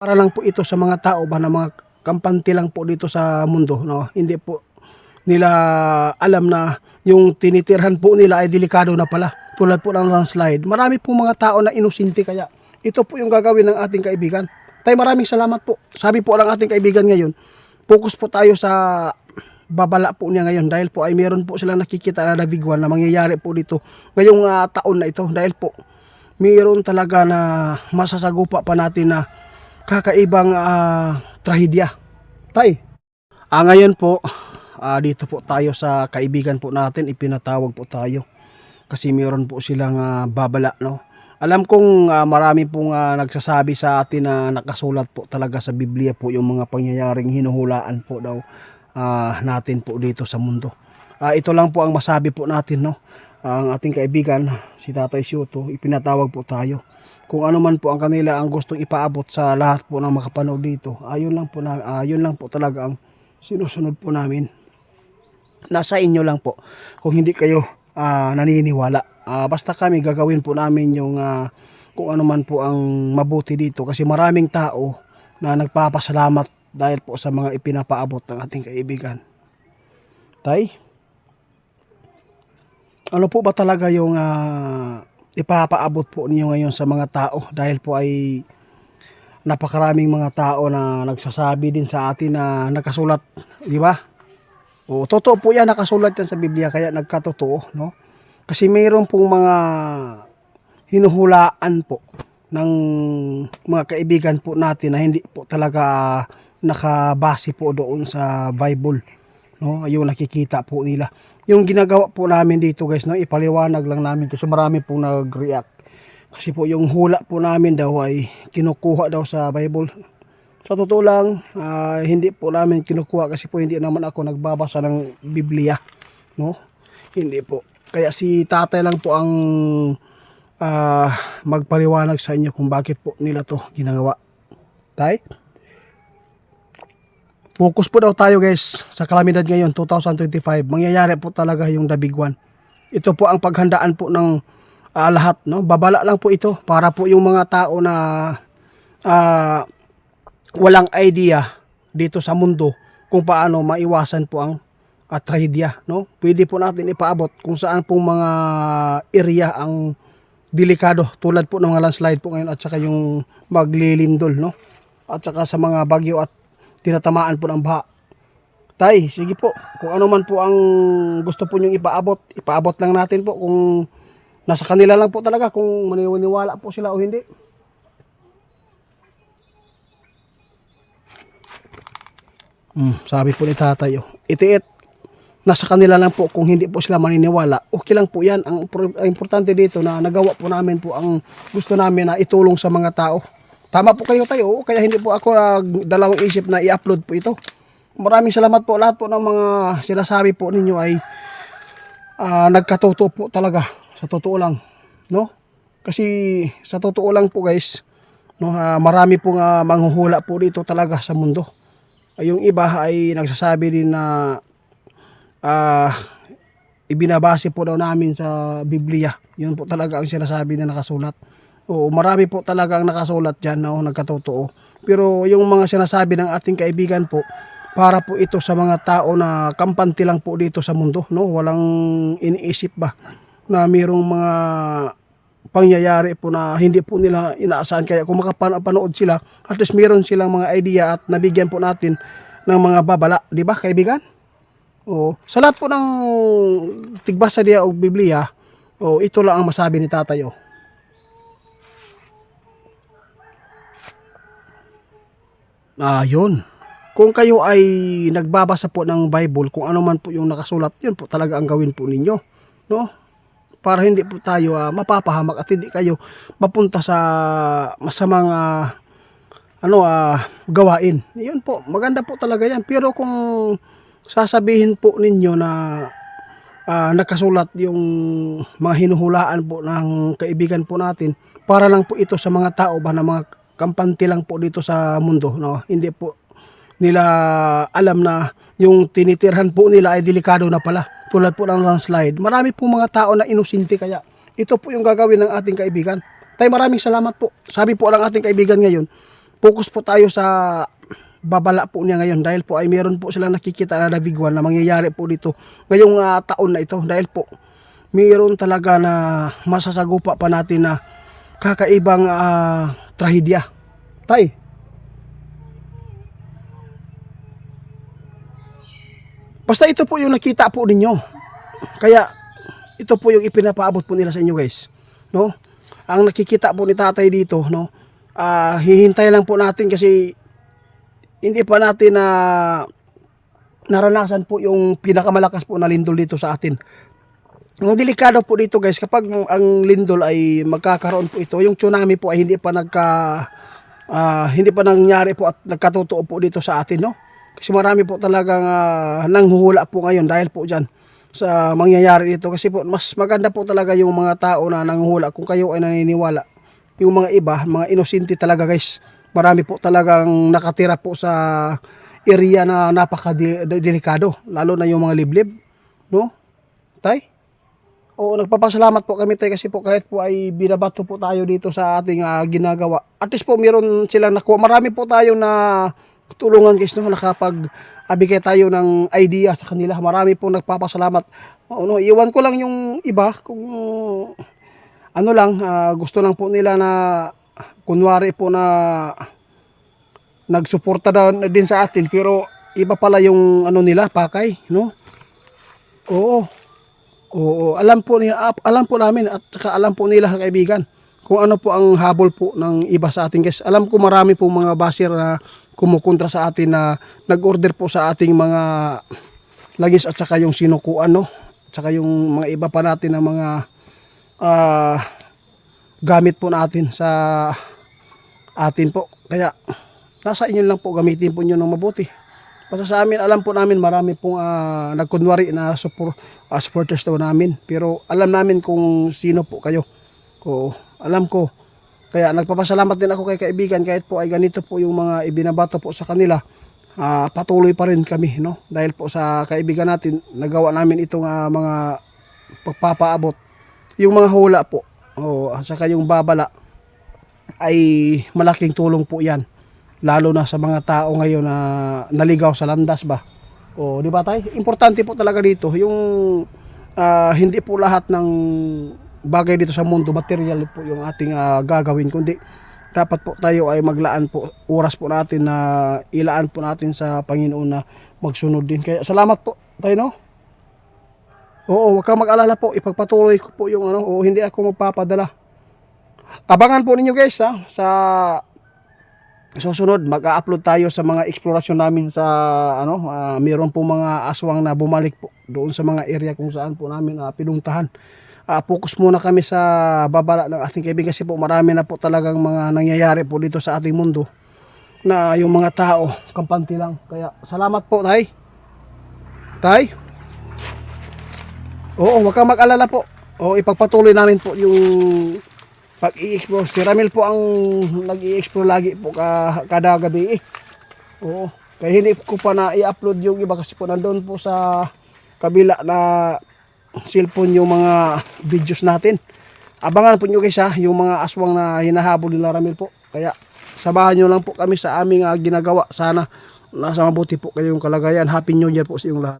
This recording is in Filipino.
Para lang po ito sa mga tao ba na mga kampante lang po dito sa mundo, no? Hindi po nila alam na yung tinitirhan po nila ay delikado na pala. Tulad po ng landslide. Marami po mga tao na inosente, kaya ito po yung gagawin ng ating kaibigan. Tay, maraming salamat po. Sabi po ng ating kaibigan ngayon, focus po tayo sa babala po niya ngayon, dahil po ay meron po silang nakikita na nabiguan na mangyayari po dito ngayong taon na ito, dahil po meron talaga na masasagupa pa natin na kakaibang trahedya. Tay, ngayon po dito po tayo sa kaibigan po natin, ipinatawag po tayo kasi meron po silang babala, no? Alam kong marami pong nagsasabi sa atin na nakasulat po talaga sa Biblia po yung mga pangyayaring hinuhulaan po daw natin po dito sa mundo. Ito lang po ang masabi po natin, no? Ang ating kaibigan si Tatay Syoto, ipinatawag po tayo. Kung ano man po ang kanila ang gustong ipaabot sa lahat po ng makapanood dito, yun lang po talaga ang sinusunod po namin. Nasa inyo lang po kung hindi kayo naniniwala. Basta kami gagawin po namin yung kung ano man po ang mabuti dito, kasi maraming tao na nagpapasalamat dahil po sa mga ipinapaabot ng ating kaibigan. Tay, ano po ba talaga yung ipapaabot po ninyo ngayon sa mga tao, dahil po ay napakaraming mga tao na nagsasabi din sa atin na nakasulat, di ba? O, totoo po yan, nakasulat yan sa Biblia, kaya nagkatotoo, no? Kasi mayroon pong mga hinuhulaan po ng mga kaibigan po natin na hindi po talaga nakabase po doon sa Bible, no? Yung nakikita po nila. Yung ginagawa po namin dito, guys, no, ipaliwanag lang namin kasi marami pong nag-react. Kasi po yung hula po namin daw ay kinukuha daw sa Bible. Sa totoo lang, hindi po namin kinukuha kasi po hindi naman ako nagbabasa ng Biblia, no? Hindi po. Kaya si tatay lang po ang magpaliwanag sa inyo kung bakit po nila to ginagawa. Tay? Focus po daw tayo, guys, sa kalamidad ngayon, 2025. Mangyayari po talaga yung the big one. Ito po ang paghandaan po ng lahat, no? Babala lang po ito para po yung mga tao na walang idea dito sa mundo kung paano maiwasan po ang trahedya, no? Pwede po natin ipaabot kung saan pong mga area ang delikado, tulad po ng mga landslide po ngayon at saka yung maglilindol, no? At saka sa mga bagyo at tinatamaan po ng baha. Tay, sige po, kung ano man po ang gusto po nyong ipaabot lang natin po, kung nasa kanila lang po talaga kung maniniwala po sila o hindi. Sabi po ni tatay, itiit, nasa kanila lang po kung hindi po sila maniniwala. Okay lang po yan. Ang importante dito na nagawa po namin po ang gusto namin na itulong sa mga tao. Tama po kayo tayo, kaya hindi po ako dalawang isip na i-upload po ito. Maraming salamat po, lahat po ng mga sinasabi po ninyo ay nagkatotoo po talaga, sa totoo lang, no? Kasi sa totoo lang po, guys, no, marami pong manghuhula po dito talaga sa mundo. Yung iba ay nagsasabi din na ibinabase po daw namin sa Biblia. Yun po talaga ang sinasabi na nakasulat. Oo, marami po talaga ang nakasulat dyan, no, nagkatotoo. Pero yung mga sinasabi ng ating kaibigan po, para po ito sa mga tao na kampante lang po dito sa mundo, no? Walang iniisip ba na mayroong mga pangyayari po na hindi po nila inaasahan. Kaya kung makapanood sila, at least meron silang mga idea at nabigyan po natin ng mga babala, di ba, kaibigan? O, sa lahat po ng tigbasa diya o Biblia, ito lang ang masabi ni tatay. Yun. Kung kayo ay nagbabasa po ng Bible, kung ano man po yung nakasulat, yun po talaga ang gawin po ninyo, no? Para hindi po tayo mapapahamak at hindi kayo mapunta sa masamang gawain. Yun po, maganda po talaga yan. Pero kung sasabihin po ninyo na nakasulat yung mga hinuhulaan po ng kaibigan po natin, para lang po ito sa mga tao ba na mga kampante lang po dito sa mundo, no? Hindi po nila alam na yung tinitirhan po nila ay delikado na pala, tulad po ng landslide. Marami po mga tao na inosente, kaya ito po yung gagawin ng ating kaibigan. Tay, maraming salamat po. Sabi po ng ating kaibigan ngayon, focus po tayo sa babala po niya ngayon dahil po ay meron po silang nakikita na nabiguan na mangyayari po dito ngayong taon na ito dahil po meron talaga na masasagupa pa natin na kakaibang trahedya. Tay, basta ito po yung nakita po ninyo. Kaya ito po yung ipinapaabot po nila sa inyo guys, no? Ang nakikita po ni tatay dito, no? Hihintay lang po natin kasi hindi pa natin na naranasan po yung pinakamalakas po na lindol dito sa atin. Ang delikado po dito guys, kapag ang lindol ay magkakaroon po ito, yung tsunami po ay hindi pa nangyari po at nagkatotoo po dito sa atin, no? Kasi marami po talagang nanghuhula po ngayon dahil po dyan sa mangyayari dito. Kasi po mas maganda po talaga yung mga tao na nanghuhula kung kayo ay naniniwala. Yung mga iba, mga inosente talaga guys. Marami po talagang nakatira po sa area na napaka-delikado. Lalo na yung mga liblib. No? Tay? Oo, nagpapasalamat po kami tay kasi po kahit po ay binabato po tayo dito sa ating ginagawa. At least po meron silang nakuha. Marami po tayo na tulungan guys, no? Nakapag-abigay tayo ng idea sa kanila. Marami po nagpapasalamat. No, iwan ko lang yung iba kung ano lang, gusto lang po nila na kunwari po na nagsuporta din sa atin pero iba pala yung ano nila, pakay, no? Oo. Oo, alam po namin at saka alam po nila kaibigan kung ano po ang habol po ng iba sa atin guys. Alam ko marami po mga basir na kumukontra sa atin na nag-order po sa ating mga langis at saka yung sinukuan, no? At saka yung mga iba pa natin na mga gamit po natin sa atin po. Kaya nasa inyo lang po, gamitin po nyo ng mabuti. Basta sa amin, alam po namin marami pong nagkunwari na supporters daw namin. Pero alam namin kung sino po kayo. Alam ko. Kaya nagpapasalamat din ako kay kaibigan kahit po ay ganito po yung mga ibinabato po sa kanila. Patuloy pa rin kami, no? Dahil po sa kaibigan natin, nagawa namin itong mga pagpapaabot. Yung mga hula po, at saka yung babala, ay malaking tulong po yan. Lalo na sa mga tao ngayon na naligaw sa landas ba. Di ba tay? Importante po talaga dito yung hindi po lahat ng bagay dito sa mundo material po yung ating gagawin, kundi dapat po tayo ay maglaan po oras po natin na ilaan po natin sa Panginoon na magsunod din. Kaya salamat po tayo, no? Oo, huwag kang mag-alala po, ipagpatuloy ko po yung hindi ako magpapadala. Abangan po ninyo guys sa susunod, mag-a-upload tayo sa mga eksplorasyon namin sa meron po mga aswang na bumalik po doon sa mga area kung saan po namin pinuntahan. Focus muna kami sa babala ng ating kaibigan kasi po marami na po talagang mga nangyayari po dito sa ating mundo na yung mga tao kampante lang. Kaya salamat po tay. Tay? Oo, huwag kang mag-alala po. Ipagpatuloy namin po yung pag-i-explore. Si Ramil po ang nag-i-explore lagi po kada gabi. Oo. Kaya hindi ko pa na i-upload yung iba kasi po nandun po sa kabila na cellphone yung mga videos natin. Abangan po nyo guys yung mga aswang na hinahabol nila Ramil po. Kaya sabahan nyo lang po kami sa aming ginagawa. Sana nasa mabuti po kayong kalagayan. Happy New Year po sa inyong lahat.